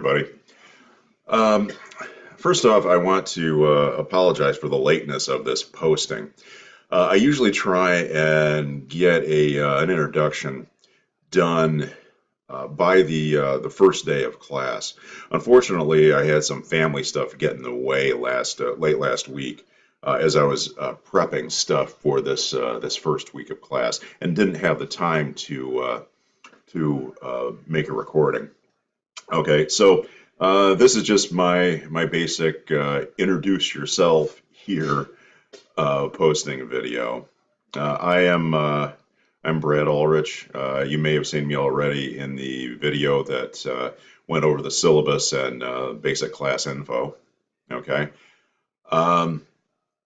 everybody. Um, First off, I want to apologize for the lateness of this posting. I usually try and get an introduction done by the first day of class. Unfortunately, I had some family stuff get in the way late last week as I was prepping stuff for this first week of class, and didn't have the time to make a recording. Okay, so this is just my basic introduce yourself here posting video. I'm Brad Ulrich. You may have seen me already in the video that went over the syllabus and basic class info. Okay. Um,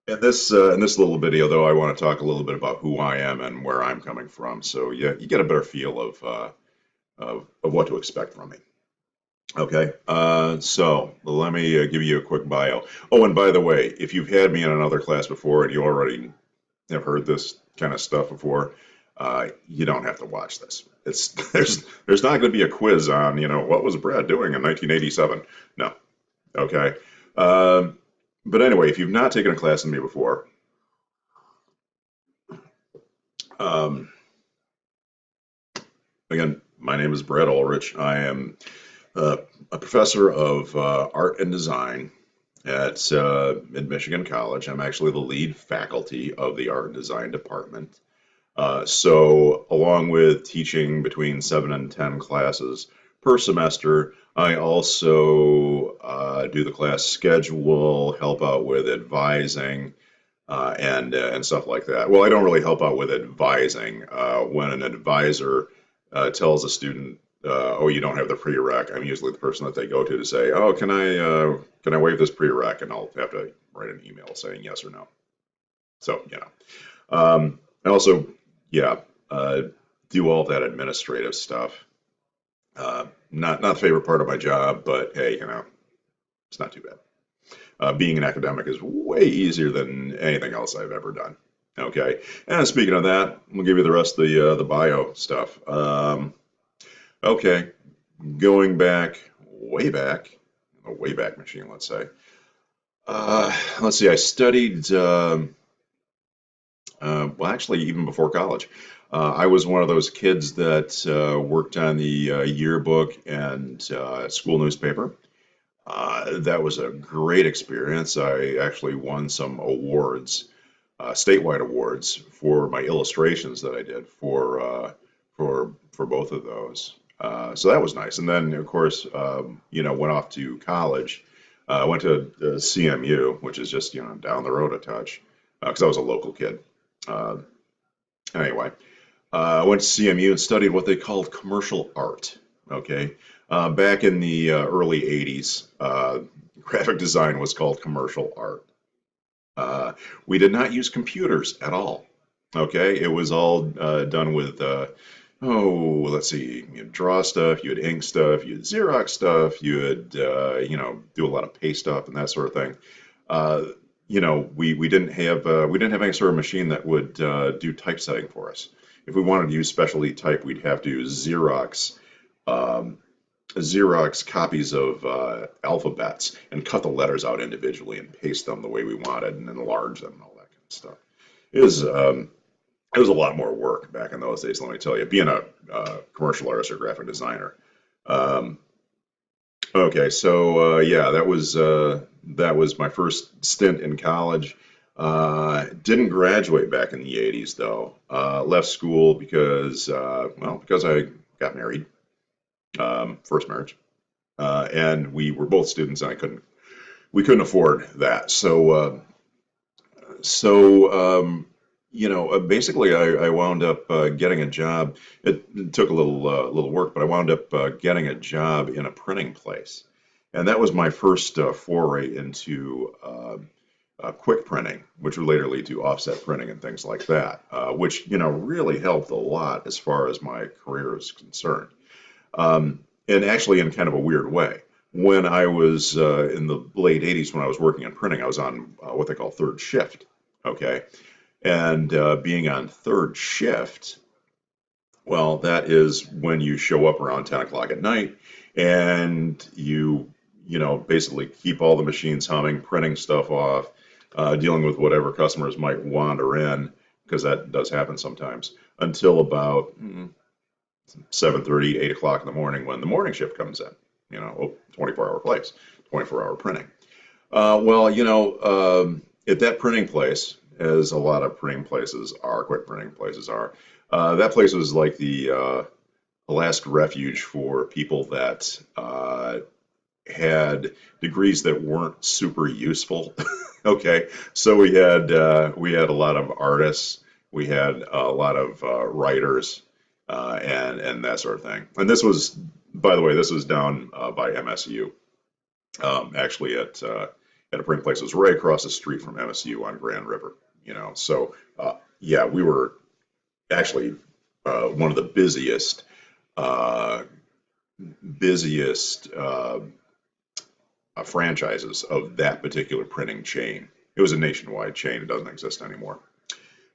in this little video, though, I want to talk a little bit about who I am and where I'm coming from, so you get a better feel of what to expect from me. Okay, so let me give you a quick bio. Oh, and by the way, if you've had me in another class before and you already have heard this kind of stuff before, you don't have to watch this. It's there's not going to be a quiz on, what was Brad doing in 1987. No. Okay. But anyway, if you've not taken a class with me before, um, again, my name is Brad Ulrich. I am uh, a professor of art and design at Michigan College. I'm actually the lead faculty of the art and design department. So, along with teaching between 7 and 10 classes per semester, I also do the class schedule, help out with advising, and stuff like that. Well, I don't really help out with advising. When an advisor tells a student, "Oh, you don't have the prereq," I'm usually the person that they go to say, "Oh, can I waive this prereq?" And I'll have to write an email saying yes or no. So, I also, yeah, do all of that administrative stuff. Not the favorite part of my job, but hey, it's not too bad. Being an academic is way easier than anything else I've ever done. Okay, and speaking of that, we'll give you the rest of the bio stuff. Okay, going back, way back, a way back machine, let's say. Let's see, I studied, well, actually, even before college. I was one of those kids that worked on the yearbook and school newspaper. That was a great experience. I actually won some awards, statewide awards, for my illustrations that I did for both of those. So that was nice. And then, of course, went off to college. I went to CMU, which is just down the road a touch, because I was a local kid. Uh, anyway, I went to CMU and studied what they called commercial art. Okay, back in the early '80s, graphic design was called commercial art. Uh, we did not use computers at all. Okay, it was all done with, let's see, you'd draw stuff, you had ink stuff, you had Xerox stuff, you had, do a lot of paste stuff and that sort of thing. Uh, we didn't have any sort of machine that would do typesetting for us. If we wanted to use specialty type, we'd have to use um, Xerox copies of alphabets and cut the letters out individually and paste them the way we wanted and enlarge them and all that kind of stuff. It was um, it was a lot more work back in those days, let me tell you, being a commercial artist or graphic designer. Um, okay, so yeah, that was my first stint in college. Didn't graduate back in the '80s though. Left school because I got married, first marriage, and we were both students, and we couldn't afford that. So basically, I wound up getting a job. It took a little work, but I wound up getting a job in a printing place, and that was my first foray into quick printing, which would later lead to offset printing and things like that, which really helped a lot as far as my career is concerned. And actually, in kind of a weird way. When I was in the late '80s, when I was working in printing, I was on what they call third shift. Okay, and being on third shift, well, that is when you show up around 10 o'clock at night and you basically keep all the machines humming, printing stuff off, dealing with whatever customers might wander in, because that does happen sometimes, until about 7:30, 8 o'clock in the morning when the morning shift comes in. 24-hour place, 24-hour printing. Well, at that printing place, as a lot of printing places are, quick printing places are, that place was like the last refuge for people that had degrees that weren't super useful. Okay, so we had a lot of artists, we had a lot of writers, and that sort of thing. And this was, by the way, this was down by MSU, actually at a printing place. It was right across the street from MSU on Grand River. So yeah, we were actually one of the uh, busiest franchises of that particular printing chain. It was a nationwide chain. It doesn't exist anymore.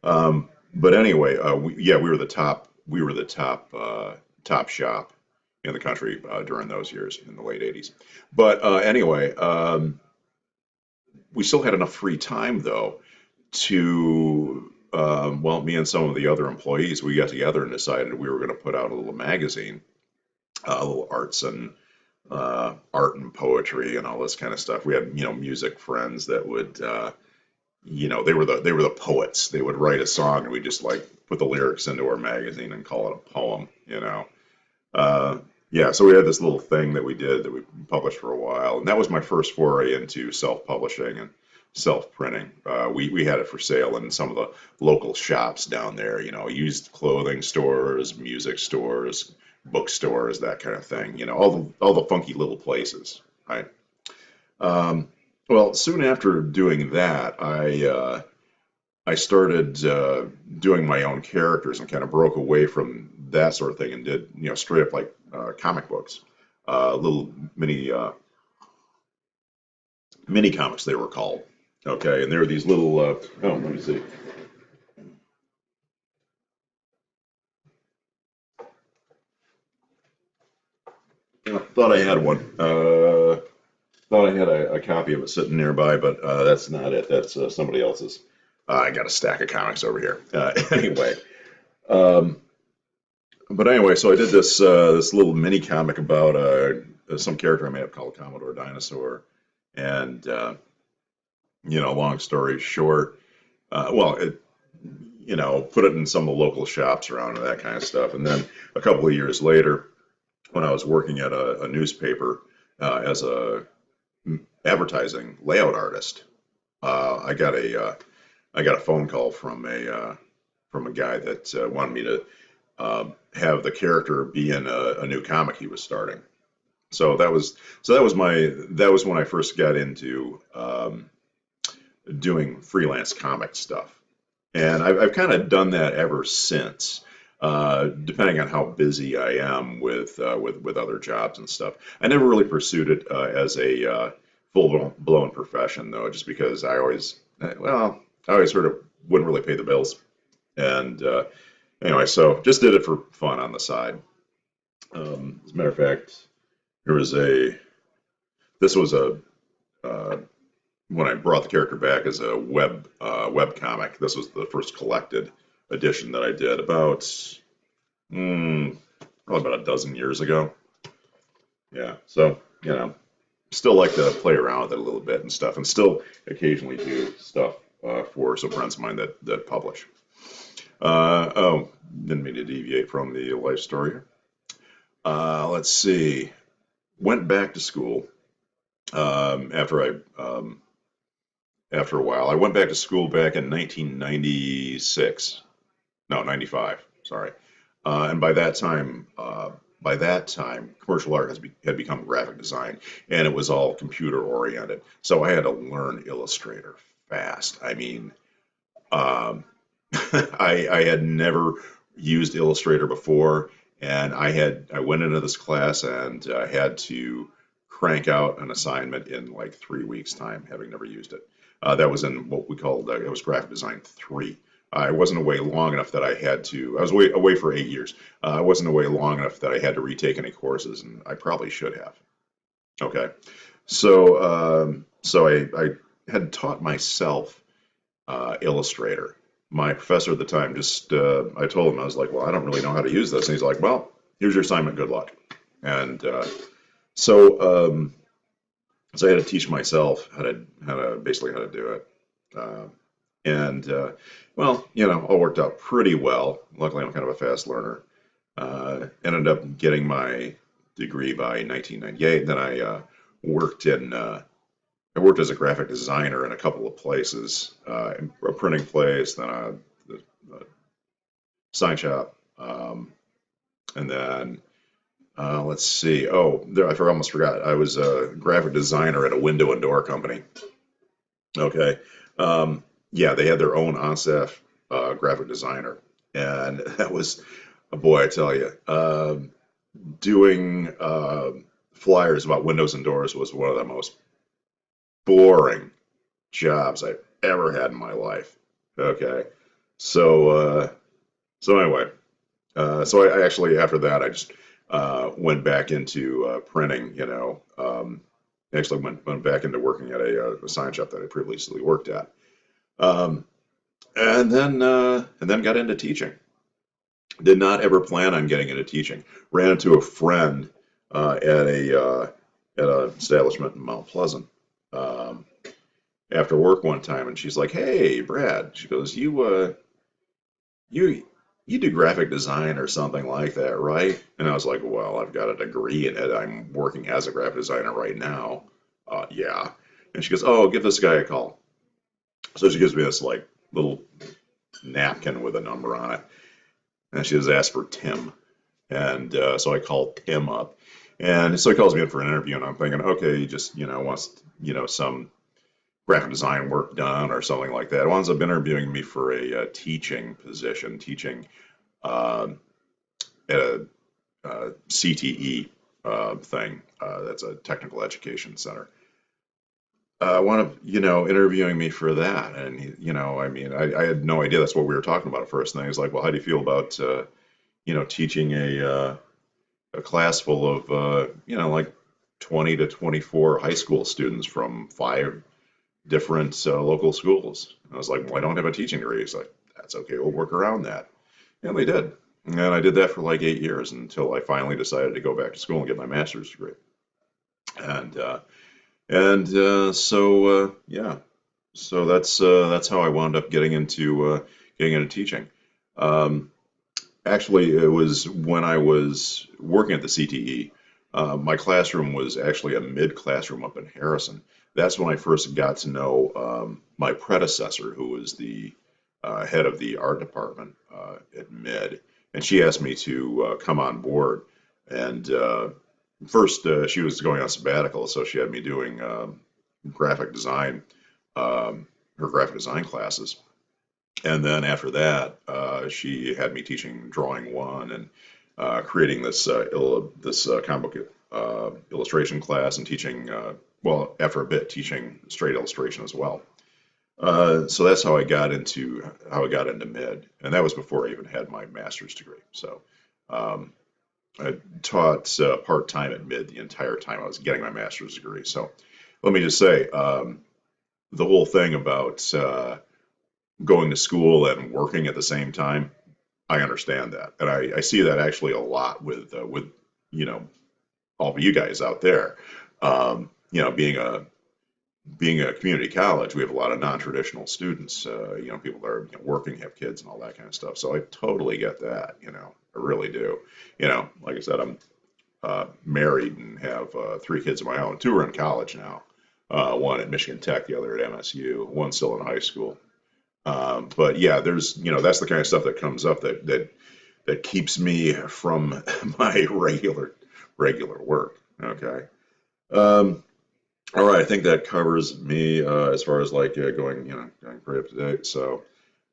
But anyway, we were the top shop in the country during those years in the late '80s. But anyway, we still had enough free time though to well, me and some of the other employees, we got together and decided we were going to put out a little magazine, a little art and poetry and all this kind of stuff. We had music friends that would they were the poets. They would write a song and we just like put the lyrics into our magazine and call it a poem. Yeah, so we had this little thing that we did that we published for a while, and that was my first foray into self-publishing and self-printing. We had it for sale in some of the local shops down there, used clothing stores, music stores, bookstores, that kind of thing. All the funky little places, right? Um, well, soon after doing that, I started doing my own characters and kind of broke away from that sort of thing and did straight up like comic books, little mini comics they were called. Okay, and there were these little let me see. Thought I had one. Thought I had a copy of it sitting nearby, but that's not it. That's somebody else's. I got a stack of comics over here. Anyway, um, but anyway, so I did this little mini comic about some character I made up called Commodore Dinosaur, and long story short, well, put it in some of the local shops around and that kind of stuff. And then a couple of years later, when I was working at a newspaper as a advertising layout artist, I got a phone call from a guy that wanted me to have the character be in a new comic he was starting. So that was when I first got into doing freelance comic stuff, and I've kind of done that ever since. Depending on how busy I am with other jobs and stuff, I never really pursued it as a full blown profession though, just because I always heard it wouldn't really pay the bills, and anyway, so just did it for fun on the side. As a matter of fact, there was a this was a uh, when I brought the character back as a web comic. This was the first collected edition that I did mm, probably about a dozen years ago. Yeah, so still like to play around with it a little bit and stuff, and still occasionally do stuff for some friends of mine that publish. Oh, didn't mean to deviate from the life story here. Let's see. Went back to school after a while. I went back to school back in 1996. No, 95. Sorry. And by that time, commercial art had become graphic design, and it was all computer oriented. So I had to learn Illustrator fast. I mean, um, I had never used Illustrator before, and I went into this class and had to crank out an assignment in like 3 weeks' time, having never used it. That was in what we called it was graphic design 3. I wasn't away long enough that I had to. I was away for 8 years. I wasn't away long enough that I had to retake any courses, and I probably should have. Okay, so I had taught myself Illustrator. My professor at the time just I told him, I was like, well, I don't really know how to use this, and he's like, well, here's your assignment. Good luck. And so so I had to teach myself how to basically how to do it. Uh, and well, all worked out pretty well. Luckily, I'm kind of a fast learner. Ended up getting my degree by 1998. Then worked in I worked as a graphic designer in a couple of places, in a printing place, then a sign shop, and then let's see. Oh, there I almost forgot. I was a graphic designer at a window and door company. Okay. Yeah, they had their own on-staff graphic designer, and that was, boy, I tell you, doing flyers about windows and doors was one of the most boring jobs I've ever had in my life. Okay, so so anyway, so I actually after that I just went back into printing. Actually went back into working at a sign shop that I previously worked at. Um, and then got into teaching. Did not ever plan on getting into teaching. Ran into a friend at a establishment in Mount Pleasant um, after work one time, and she's like, "Hey, Brad," she goes, "You you do graphic design or something like that, right?" And I was like, "Well, I've got a degree in it. I'm working as a graphic designer right now." Yeah. And she goes, "Oh, give this guy a call." So she gives me this like little napkin with a number on it, and she just asked for Tim. And so I called Tim up, and so he calls me in for an interview, and I'm thinking, okay, he just wants some graphic design work done or something like that. He winds up interviewing me for a teaching position, teaching um at a CTE thing. That's a technical education center. One of interviewing me for that, and I mean, I had no idea that's what we were talking about at first. And then he's like, "Well, how do you feel about teaching a class full of like 20 to 24 high school students from 5 different local schools?" And I was like, "Well, I don't have a teaching degree." He's like, "That's okay. We'll work around that." And they did. And I did that for like 8 years until I finally decided to go back to school and get my master's degree. And yeah, so that's how I wound up getting into teaching. Um, Actually, it was when I was working at the CTE. My classroom was actually a mid classroom up in Harrison. That's when I first got to know my predecessor, who was the head of the art department at mid, and she asked me to come on board. And first, she was going on sabbatical, so she had me doing graphic design, her graphic design classes. And then after that, she had me teaching drawing one and creating this comic book illustration class and teaching well after a bit teaching straight illustration as well. So that's how I got into mid, and that was before I even had my master's degree. So um, I taught part time at mid the entire time I was getting my master's degree. So let me just say the whole thing about going to school and working at the same time, I understand that, and I see that actually a lot with you know all of you guys out there. Being a community college, we have a lot of non-traditional students. People that are working, have kids, and all that kind of stuff. So I totally get that. I really do. Like I said, I'm married and have 3 kids of my own. 2 are in college now. One at Michigan Tech, the other at MSU. One still in high school. But yeah, there's that's the kind of stuff that comes up that keeps me from my regular work. Okay. Um, all right, I think that covers me as far as like going pretty up to date. So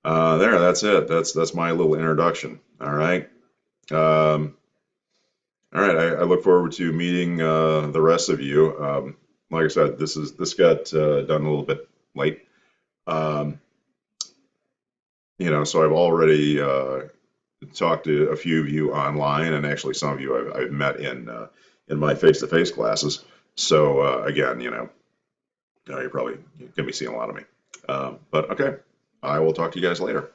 that's it. That's my little introduction. All right. Um, all right. I look forward to meeting the rest of you. Like I said, this got done a little bit late. Um, So I've already talked to a few of you online, and actually some of you I've met in my face-to-face classes. So again, you're probably going to be seeing a lot of me. But okay, I will talk to you guys later.